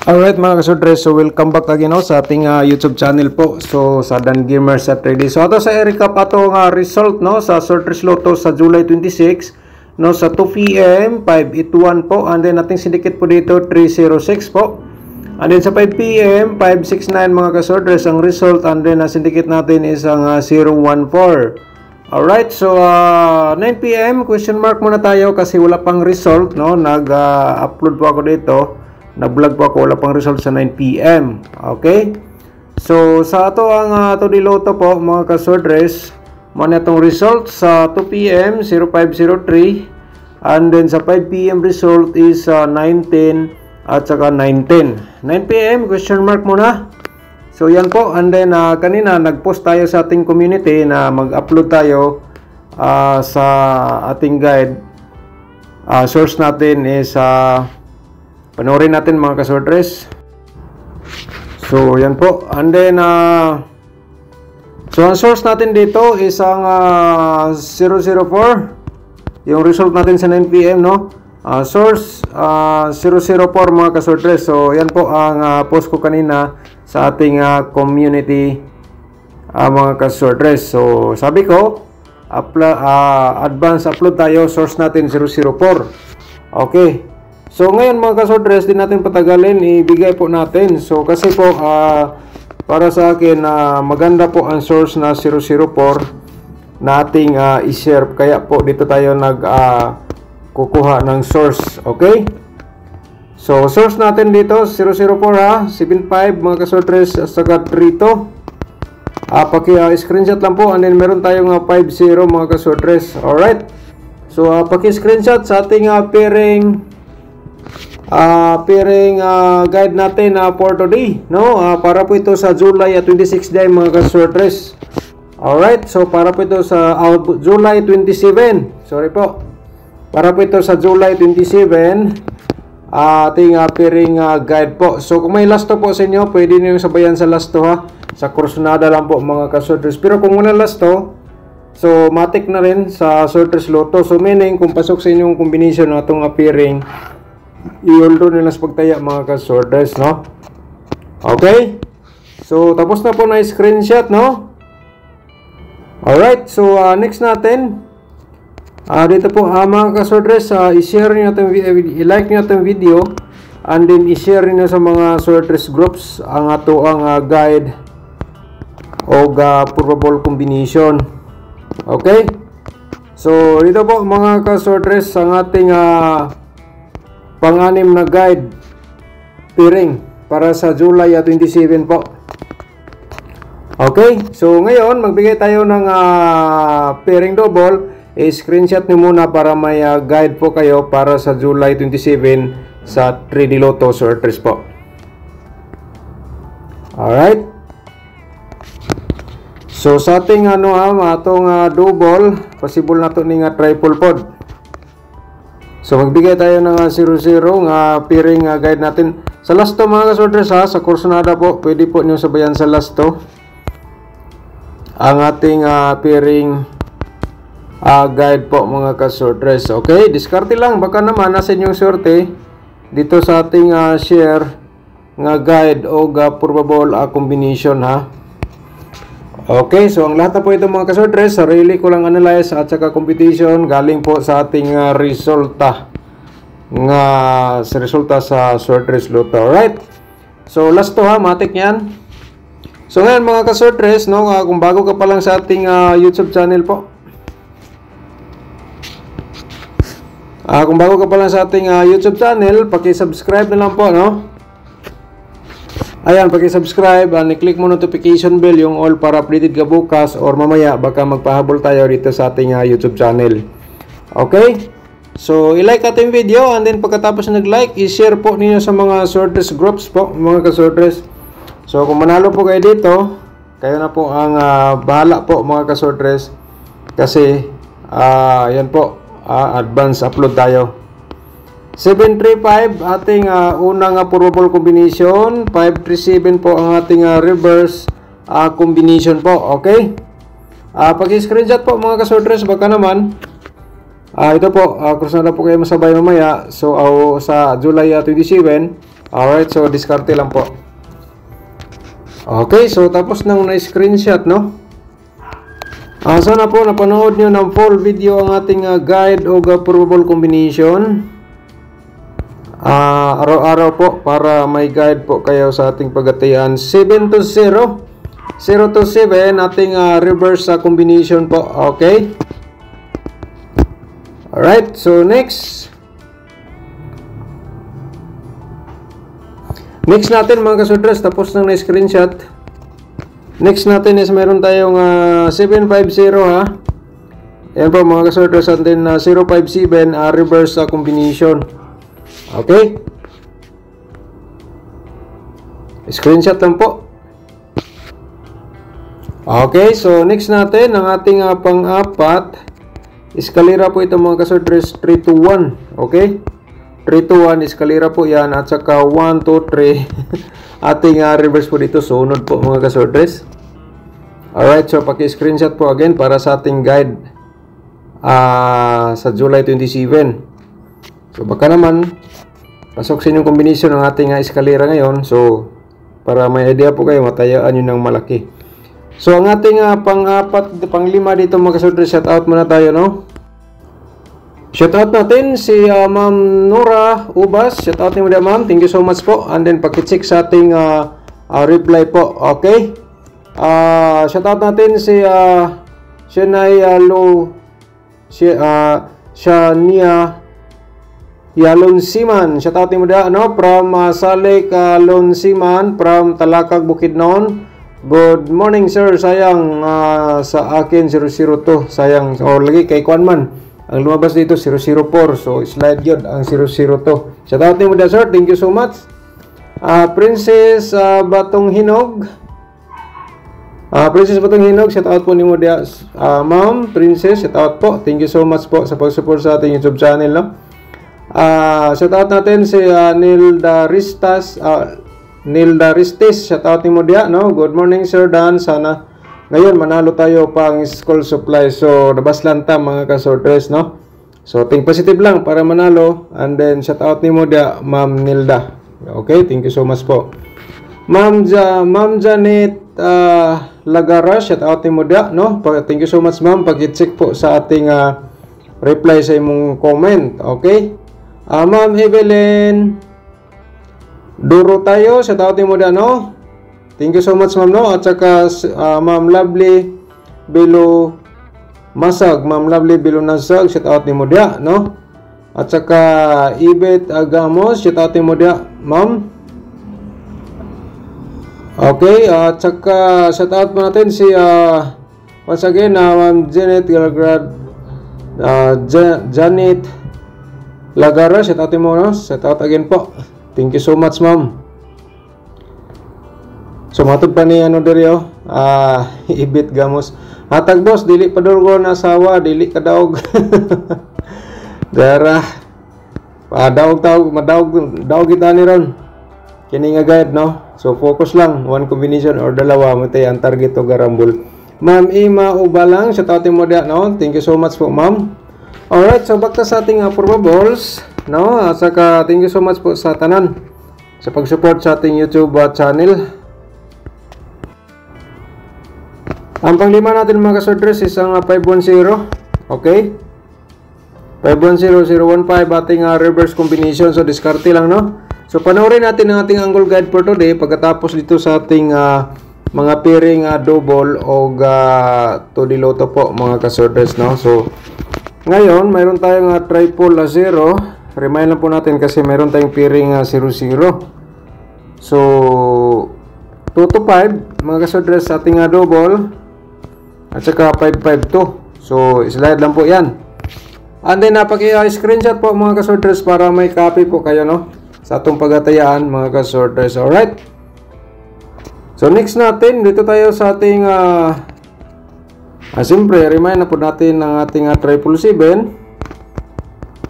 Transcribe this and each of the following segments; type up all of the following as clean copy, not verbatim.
Alright mga kasudres, so welcome back again sa ating YouTube channel po. So sa Dan Gamers at 3D. So ato sa i-recap ato nga result no sa Sortress Lotto sa July 26 no sa 2 PM 581 po, and then ating syndicate po dito 306 po. And then sa 5 PM 569 mga kasudres ang result, and then syndicate natin is ang 014. Alright, so 9 PM question mark muna tayo kasi wala pang result no. Nag-upload po ako dito. Nag-vlog po ako, wala pang result sa 9 PM. Okay? So, sa ato ang Tony Lotto po, mga kasordres, muna itong result sa 2 PM, 0503. And then sa 5 PM result is 910 at saka 910. 9 PM, question mark muna. So, yan po. And then, kanina, nag-post tayo sa ating community na mag-upload tayo sa ating guide. Source natin is panoorin natin mga kasordres. So yan po. And then so ang source natin dito is ang 004. Yung result natin sa 9 PM no. Source 004 mga kasordres. So yan po ang post ko kanina sa ating community mga kasordres. So sabi ko advance upload tayo, source natin 004. Okay. So ngayon mga kasordres, din natin patagalin, ibigay po natin. So kasi po para sa akin maganda po ang source na 004 na ating i-share. Kaya po dito tayo kukuha ng source. Okay? So source natin dito 004 75 mga kasordres saka 32. Paki-screenshot lang po, and then meron tayong 50 mga kasordres. Alright. So paki-screenshot sa ating pairing guide natin for today no, para po ito sa July 26 day mga kasordres. Alright, so para po ito sa July 27, sorry po, para po ito sa July 27 ating pairing guide po. So kung may lasto po sa inyo, pwede niyo sabayan sa lasto sa kursunada lang po mga kasordres. Pero kung wala lasto, so matik na rin sa Sortress Lotto. So meaning kung pasok sa inyong combination na itong pairing, i-hold nila sa pagtaya mga kasordres no. Okay, so tapos na po na screenshot no. Alright, so next natin dito po mga kasordres, i-share niyo itong i-like niyo itong video, and then i-share niyo sa mga Sortress groups ang ato ang guide o probable combination. Okay, so dito po mga kasordres ang ating pang-anim na guide pairing para sa July 27 po. Okay, so ngayon magbigay tayo ng pairing double. Screenshot niyo muna para may guide po kayo para sa July 27 sa 3D Lotto Sortress po. Alright. So sa ating atong double, possible na to ni triple pod. So magbigay tayo ng 00 nga pairing guide natin. Sa lasto mga kasordres sa kursunada po, pwede po niyo sabayan sa lasto ang ating pairing guide po mga kasordres. Okay, diskarte lang, baka naman nasa inyong sorte dito sa ating share nga guide o probable combination Okay, so ang lahat na po ito mga kasordres, sarili ko lang analyze at saka competition galing po sa ating resulta sa Sortress Lotto. Alright, so last to matik yan. So ngayon mga kasordres no, kung bago ka pa lang sa ating YouTube channel po, kung bago ka pa lang sa ating YouTube channel, paki-subscribe na lang po no. Ayan, paki-subscribe, i-click mo notification bell yung all para updated ka bukas or mamaya baka magpahabol tayo dito sa ating YouTube channel. Okay? So, i-like ating video, and then pagkatapos nag-like, i-share po ninyo sa mga Sortress groups po, mga kasordres. So, kung manalo po kayo dito, kayo na po ang bahala po mga kasordres. Kasi, yan po, advance upload tayo. 735 ating unang probable combination, 537 po ang ating reverse combination po. Okay, pag-screenshot po mga kasordres, baka naman ito po, kursunada po kayo masabay mamaya. So sa July 27 Alright, so diskarte lang po. Okay, so tapos nang na-screenshot, no? Sana po napanood nyo ng full video ang ating guide o probable combination. Araw-araw po para may guide po kayo sa ating pagatian. 7 to 0. 0 to 7 ating reverse combination po. Okay? Alright, so next natin mga kasudres, tapos nang na-screenshot. Next natin is meron tayong 750 ha. Yan po mga kasudres, and then 057 reverse combination. Okay? Screenshot lang po. Okay, so next natin ang ating pang-apat. Eskalera po ito mga kasudres, 3 to 1. Okay? 3 to 1, eskalera po yan. At saka 1, 2, 3. Ating reverse po dito. Sunod po mga kasordres. Alright, so paki-screenshot po again para sa ating guide sa July 27. So baka naman pasok sa inyong combination ng ating eskalera ngayon. So para may idea po kayo, matayaan yun ng malaki. So ang ating pang-apat, pang-lima dito mga kasordres, shout out muna tayo, no? Shoutout natin si Ma'am Nora Ubas. Shoutout niyo muna, ma'am. Thank you so much po. And then pakicheck sa ating reply po. Okay? Shoutout natin si Shanay Shania Yalonsiman. Shoutout niyo muna, no? From Salik Lonsiman from Talakag, Bukidnon. Good morning, sir. Sayang sa akin 002. Sayang. O lagi kay Kwanman. Ang lumabas dito 004. So slide yun ang 002. Shout out niyo muna, sir. Thank you so much. Princess Batong Hinog. Princess Batong Hinog, shout out po niyo muna, ma'am. Princess, shout out po. Thank you so much po sa pag-support sa ating YouTube channel, no? Shout out natin si Nilda Ristas. Nilda Ristis, shout out niyo muna, no? Good morning, sir Dan. Sana ngayon, manalo tayo pang school supply. So, nabas lang ta mga kasordres, no? So, think positive lang para manalo. And then, shout out ni mo dia, Ma'am Nilda. Okay, thank you so much po. Ma'am Janet Lagara, shout out ni mo dia, no? Thank you so much, ma'am. Pag-check po sa ating reply sa imong comment. Okay? Ma'am Evelyn Duro tayo, shout out ni mo dia, no? Thank you so much, ma'am, no? At saka Ma'am Lovely Bilo Masag, Ma'am Lovely Bilo Nasag, shout out ni mo dia, no? At saka Ibet Agamos, shout out ni mo dia, ma'am. Okay, at saka shout out po natin si once again Ma'am Janet Janet Lagara, shout out ni mo, no? Shout out again po. Thank you so much, ma'am. So matod pa ni ano diri Ibit Gamos. Hatag boss, dili pa durgo na asawa, dili ka daog. Dara. Daog kita ni ron. Kini nga guide, no? So focus lang, one combination or dalawa mo tay ang target o garambol. Ma'am Ima Ubalang, shout out mo dia, no? Thank you so much po, ma'am. Alright, so back sa ating probables, no? At saka thank you so much po sa tanan sa pag-support sa ating YouTube channel. Ang panglima natin mga kasordres is ang 510. Okay? 510-015 ating reverse combination. So diskarte lang, no? So panoorin natin ang ating angle guide for today. Pagkatapos dito sa ating mga pairing double o to loto po mga kasordres, no? So ngayon mayroon tayong triple 0. Remind lang po natin kasi mayroon tayong pairing 0-0. So 2 to 5 mga kasordres sa ating double. At saka 552. So, slide lang po yan. And then, paki-screenshot po mga kasordres para may copy po kayo, no? Sa atong pagatayaan mga kasordres. Alright? So, next natin, dito tayo sa ating siyempre, remind na po natin ang ating 777.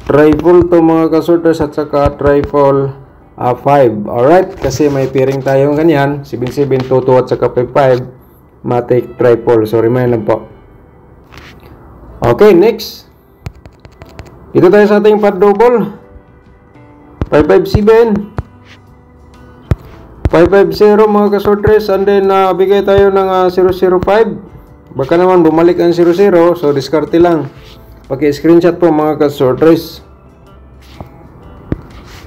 Triple to mga kasordres at saka triple 5. Alright? Kasi may pairing tayong ganyan. 7722 at saka 55. Matic triple. So, remind lang po. Okay, next. Dito tayo sa ating pad double. 557. 550 mga kasortres, and then bigay tayo ng 005. Baka naman bumalik ang 00, so diskarte lang. Paki-screenshot po mga kasortres.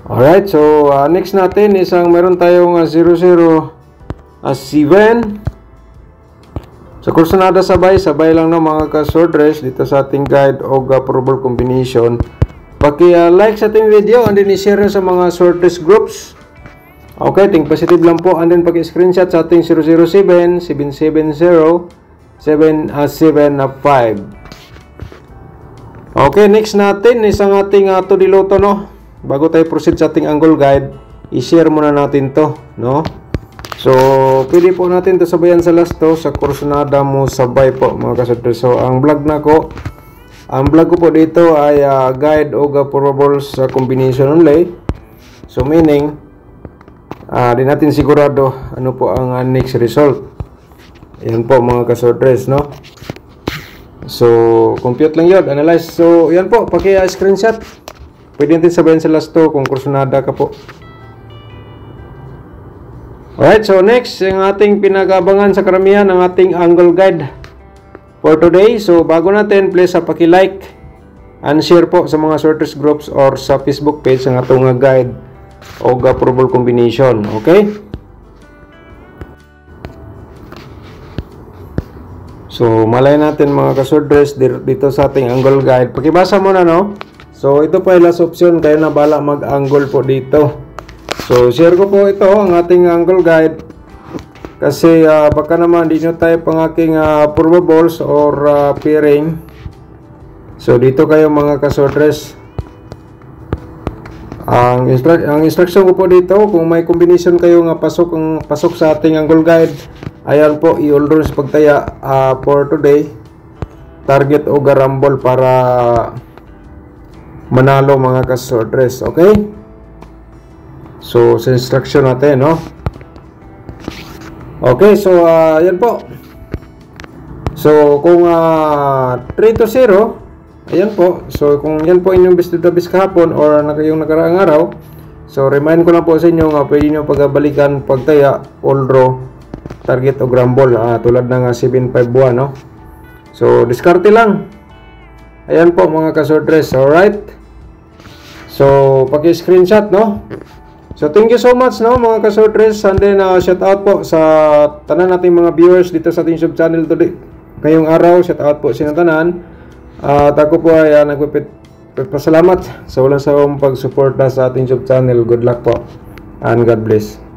Alright, so next natin isang meron tayong 007. Sa kursunada sabay lang na mga kasortres dito sa ating guide o probable combination. Paki-like sa ating video and then i-share sa mga sortres groups. Okay, think positive lang po, and then paki-screenshot sa ating 007 770 775. Okay, next natin isang ating to diloto, no. Bago tayo proceed sa ating angle guide, i-share muna natin to, no. So, pwede po natin to sabayan sa last to sa kursunada mo sabay po mga kasortres. So, ang vlog ko po dito ay guide o probables sa combination only. So, meaning di natin sigurado ano po ang next result. Yan po mga kasortres, no. So compute lang yun, analyze. So yan po, paki-screenshot. Pwede natin sabayan sa last to kung kursunada ka po. Alright, so next yung ating pinag-abangan sa karamihan ng ating angle guide for today. So bago natin, please paki-like and share po sa mga sorters groups or sa Facebook page ng atong guide o probable combination. Okay? So malay natin mga kasortres dito sa ating angle guide. Pakibasa muna, no? So ito pa yung last option, kayo na bala mag-angle po dito. So share ko po ito ang ating angle guide kasi baka naman di nyo tayo pang aking probables or pairing. So dito kayo mga kasortres. Ang instruction ko po dito, kung may combination kayo nga pasok sa ating angle guide, ayan po, i-all sa pagtaya for today, target o garambol para manalo mga kasortres. Okay? So sa instruction natin, no? Okay, so ayan po. So kung 3 to 0, ayan po. So kung yan po inyong best to the best kahapon or yung nakaraang araw, so remind ko lang po sa inyo nga pwede nyo pagbalikan pagtaya, all draw, target o grambol, tulad ng 751, no? So diskarte lang. Ayan po mga kasortres. Alright, so paki-screenshot, no? So thank you so much, no mga kasortres, and then shout out po sa tanan nating mga viewers dito sa ating YouTube channel today ngayong araw. Shout out po sa tanan. Ako po ay nagpapasalamat sa walang sawang pag-suporta sa ating YouTube channel. Good luck po and God bless.